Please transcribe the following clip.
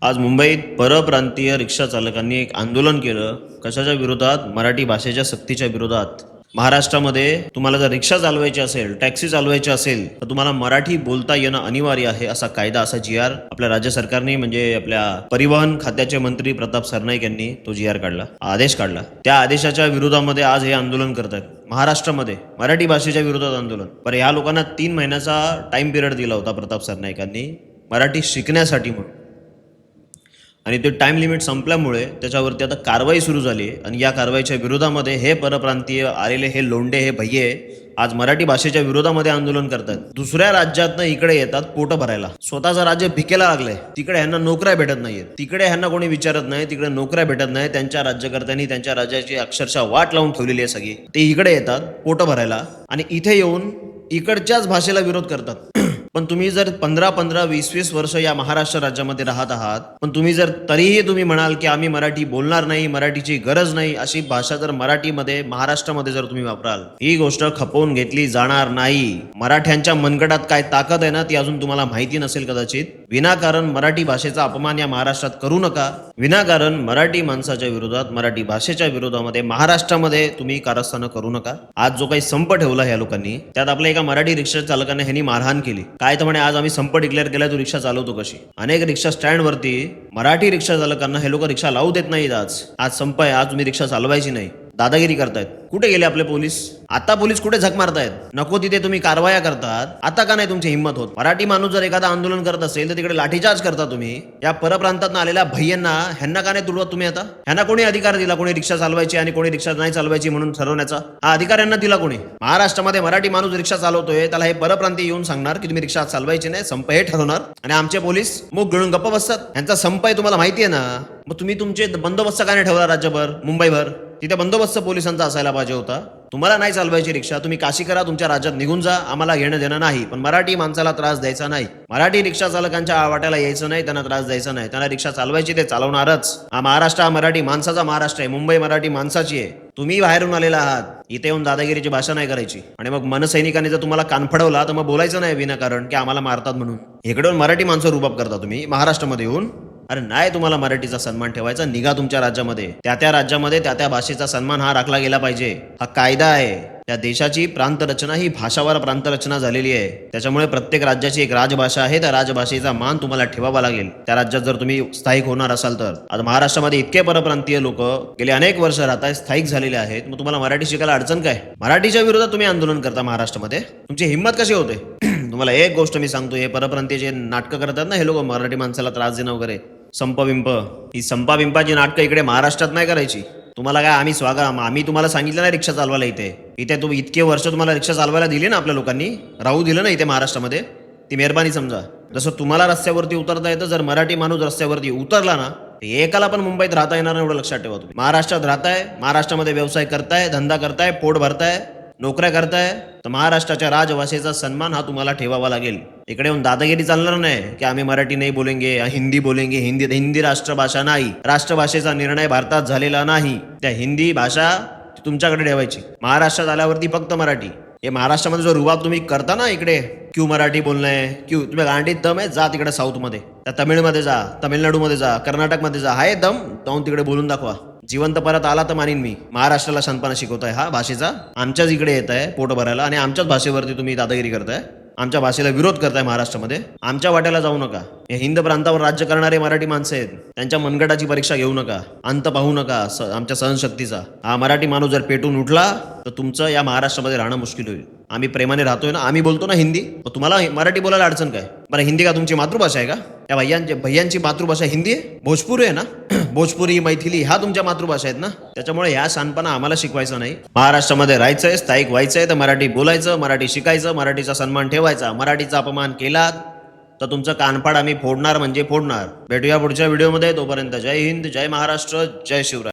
आज मुंबईत परप्रांतीय रिक्षा चालकांनी एक आंदोलन केलं. कशाच्या विरोधात? मराठी भाषेच्या सक्तीच्या विरोधात. महाराष्ट्रामध्ये तुम्हाला जर रिक्षा चालवायची असेल, टॅक्सी चालवायची असेल, तर तुम्हाला मराठी बोलता येणं अनिवार्य आहे, असा कायदा, असा जी-आर आपल्या राज्य सरकारने म्हणजे आपल्या परिवहन खात्याचे मंत्री प्रताप सरनाईक यांनी तो जी-आर काढला, आदेश काढला. त्या आदेशाच्या विरोधामध्ये आज हे आंदोलन करत आहेत महाराष्ट्रामध्ये, मराठी भाषेच्या विरोधात आंदोलन. पण ह्या लोकांना 3 महिन्याचा टाइम पिरियड दिला होता प्रताप सरनाईकांनी मराठी शिकण्यासाठी म्हणून, आणि ते टाइम लिमिट संपल्यामुळे त्याच्यावरती आता कारवाई सुरू झाली. आणि या कारवाईच्या विरोधामध्ये हे परप्रांतीय आलेले हे लोंडे, हे भैये आज मराठी भाषेच्या विरोधामध्ये आंदोलन करतात. दुसऱ्या राज्यातनं इकडे येतात पोट भरायला. स्वतःचं राज्य भिकेला लागलंय. तिकडे ह्यांना नोकऱ्या भेटत नाहीये, तिकडे ह्यांना कोणी विचारत नाही, तिकडे नोकऱ्या भेटत नाही. त्यांच्या राज्यकर्त्यांनी त्यांच्या राज्याची अक्षरशः वाट लावून ठेवलेली आहे सगळी. ते इकडे येतात पोट भरायला आणि इथे येऊन इकडच्याच भाषेला विरोध करतात. पण तुम्ही जर 15-15, 20-20 वर्ष या महाराष्ट्र राज्यामध्ये राहत आहात, पण तुम्ही जर तरीही तुम्ही म्हणाल की आम्ही मराठी बोलणार नाही, मराठीची गरज नाही, अशी भाषा जर मराठीमध्ये महाराष्ट्रामध्ये जर तुम्ही वापराल, ही गोष्ट खपवून घेतली जाणार नाही. मराठ्यांच्या मनगटात काय ताकद आहे ना, ती अजून तुम्हाला माहिती नसेल कदाचित. विनाकारण मराठी भाषेचा अपमान या महाराष्ट्रात करू नका. विनाकारण मराठी माणसाच्या विरोधात, मराठी भाषेच्या विरोधामध्ये महाराष्ट्रामध्ये तुम्ही कारस्थानं करू नका. आज जो काही संप ठेवला ह्या लोकांनी, त्यात आपल्या एका मराठी रिक्षा चालकाने ह्यांनी मारहाण केली. काय तर म्हणे, आज आम्ही संप डिक्लेअर केला, तू रिक्षा चालवतो कशी? अनेक रिक्षा स्टँडवरती मराठी रिक्षा चालकांना हे लोक रिक्षा लावू देत नाहीत. आज संप आहे, आज तुम्ही रिक्षा चालवायची नाही. दादागिरी करतायत. कुठे गेले आपले पोलीस? आता पोलीस कुठे झक मारतायत? नको तिथे तुम्ही कारवाया करतात. आता का नाही तुमची हिंमत होत? मराठी माणूस जर एखादा आंदोलन करत असेल तर तिकडे लाठीचार्ज करता तुम्ही. या परप्रांतात आलेल्या भैयांना, ह्यांना का नाही तुडवत तुम्ही? आता ह्यांना कोणी अधिकार दिला? कोणी रिक्षा चालवायची आणि कोणी रिक्षा नाही चालवायची म्हणून ठरवण्याचा हा अधिकार यांना दिला कोणी? महाराष्ट्रामध्ये मराठी माणूस रिक्षा चालवतोय, त्याला हे परप्रांतीय येऊन सांगणार की तुम्ही रिक्षा चालवायची नाही, संप हे ठरवणार, आणि आमचे पोलीस मुख गिळून गप्प बसतात. यांचा संप आहे तुम्हाला माहिती आहे ना, मग तुम्ही तुमचे बंदोबस्त का नाही ठेवला राज्यभर, मुंबईभर? तिथे बंदोबस्त पोलिसांचा असायला पाहिजे होता. तुम्हाला नाही चालवायची रिक्षा, तुम्ही काशी करा, तुमच्या राज्यात निघून जा, आम्हाला घेणं देणं नाही. पण मराठी माणसाला त्रास द्यायचा नाही. मराठी रिक्षा चालकांच्या वाट्याला यायचं नाही, त्यांना त्रास द्यायचा नाही. त्यांना रिक्षा चालवायची, ते चालवणारच. हा महाराष्ट्र हा मराठी माणसाचा महाराष्ट्र आहे. मुंबई मराठी माणसाची आहे. तुम्ही बाहेरून आलेला आहात, इथे येऊन दादागिरीची भाषा नाही करायची. आणि मग मनसैनिकांनी जर तुम्हाला कान फडवला तर मग बोलायचं नाही विनाकारण की आम्हाला मारतात म्हणून. इकडे मराठी माणसं रुबाब करता तुम्ही महाराष्ट्रामध्ये येऊन. अरे नाही, तुम्हाला मराठीचा सन्मान ठेवायचा, निघा तुमच्या राज्यामध्ये. त्या राज्यामध्ये त्या भाषेचा सन्मान हा राखला गेला पाहिजे. हा कायदा आहे. त्या देशाची प्रांतरचना ही भाषावर प्रांतरचना झालेली आहे. त्याच्यामुळे प्रत्येक राज्याची एक राजभाषा आहे. त्या राजभाषेचा मान तुम्हाला ठेवावा लागेल त्या राज्यात जर तुम्ही स्थायिक होणार असाल तर. आज महाराष्ट्रामध्ये इतके परप्रांतीय लोक गेले अनेक वर्ष राहत आहेत, स्थायिक झालेले आहेत. मग तुम्हाला मराठी शिकायला अडचण काय? मराठीच्या विरोधात तुम्ही आंदोलन करता महाराष्ट्रामध्ये, तुमची हिंमत कशी होते? तुम्हाला एक गोष्ट मी सांगतो, हे परप्रांतीय जे नाटकं करतात ना हे लोक, मराठी माणसाला त्रास देणं वगैरे, संप-बिंप, ही संपा-बिंपाची नाटकं इकडे महाराष्ट्रात नाही करायची. तुम्हाला काय आम्ही तुम्हाला सांगितलं नाही रिक्षा चालवायला इथे तुम्ही इतके वर्ष तुम्हाला रिक्षा चालवायला दिली ना आपल्या लोकांनी, राहू दिलं ना इथे महाराष्ट्रामध्ये, ती मेहरबानी समजा. जसं तुम्हाला रस्त्यावरती उतरता येतं, जर मराठी माणूस रस्त्यावरती उतरला ना, एकाला पण मुंबईत राहता येणार नाही, एवढं लक्षात ठेवा तुम्ही. महाराष्ट्रात राहताय, महाराष्ट्रामध्ये व्यवसाय करताय, धंदा करताय, पोट भरताय, नोकऱ्या करताय, तर महाराष्ट्राच्या राजभाषेचा सन्मान हा तुम्हाला ठेवावा लागेल. इकडे येऊन दादागिरी चालणार नाही की आम्ही मराठी नाही बोलेंगे, हिंदी बोलेंगे. हिंदी राष्ट्रभाषा नाही. राष्ट्रभाषेचा निर्णय भारतात झालेला नाही. त्या हिंदी भाषा तुमच्याकडे ठेवायची. महाराष्ट्रात आल्यावरती फक्त मराठी. हे महाराष्ट्रामध्ये जो रुबाब तुम्ही करता ना इकडे, क्यू मराठी बोलणं, क्यू तुम्ही गांडीत दम आहे, जा तिकडे साऊथमध्ये, त्या तमिळमध्ये जा, तमिळनाडूमध्ये जा, कर्नाटकमध्ये जा, हाय दम, जाऊन तिकडे बोलून दाखवा. जिवंत परत आला तर मानीन मी. महाराष्ट्राला शानपणा शिकवताय हा भाषेचा, आमच्याच इकडे येत आहे पोट भरायला, आणि आमच्याच भाषेवरती तुम्ही दादागिरी करताय, आमच्या भाषेला विरोध करताय महाराष्ट्रामध्ये. आमच्या वाट्याला जाऊ नका. हे हिंद प्रांतावर राज्य करणारे मराठी माणसं आहेत, त्यांच्या मनगटाची परीक्षा घेऊ नका, अंत पाहू नका आमच्या सहनशक्तीचा. हा मराठी माणूस जर पेटून उठला तर तुमचं या महाराष्ट्रामध्ये राहणं मुश्किल होईल. आम्ही प्रेमाने राहतोय ना, आम्ही बोलतो ना हिंदी, तुम्हाला मराठी बोलायला अडचण काय? बरं, हिंदी का तुमची मातृभाषा आहे का? त्या भैयांची मातृभाषा हिंदी आहे, भोजपुरी आहे ना, भोजपुरी, मैथिली ह्या तुमच्या मातृभाषा आहेत ना. त्याच्यामुळे ह्या शानपणा आम्हाला शिकवायचा नाही. महाराष्ट्रामध्ये राहायचंय, स्थायिक व्हायचंय तर मराठी बोलायचं, मराठी शिकायचं, मराठीचा सन्मान ठेवायचा. मराठीचा अपमान केलात तर तुमचं कानफाड आम्ही फोडणार म्हणजे फोडणार. भेटूया पुढच्या व्हिडिओमध्ये. तोपर्यंत जय हिंद, जय महाराष्ट्र, जय शिवराय.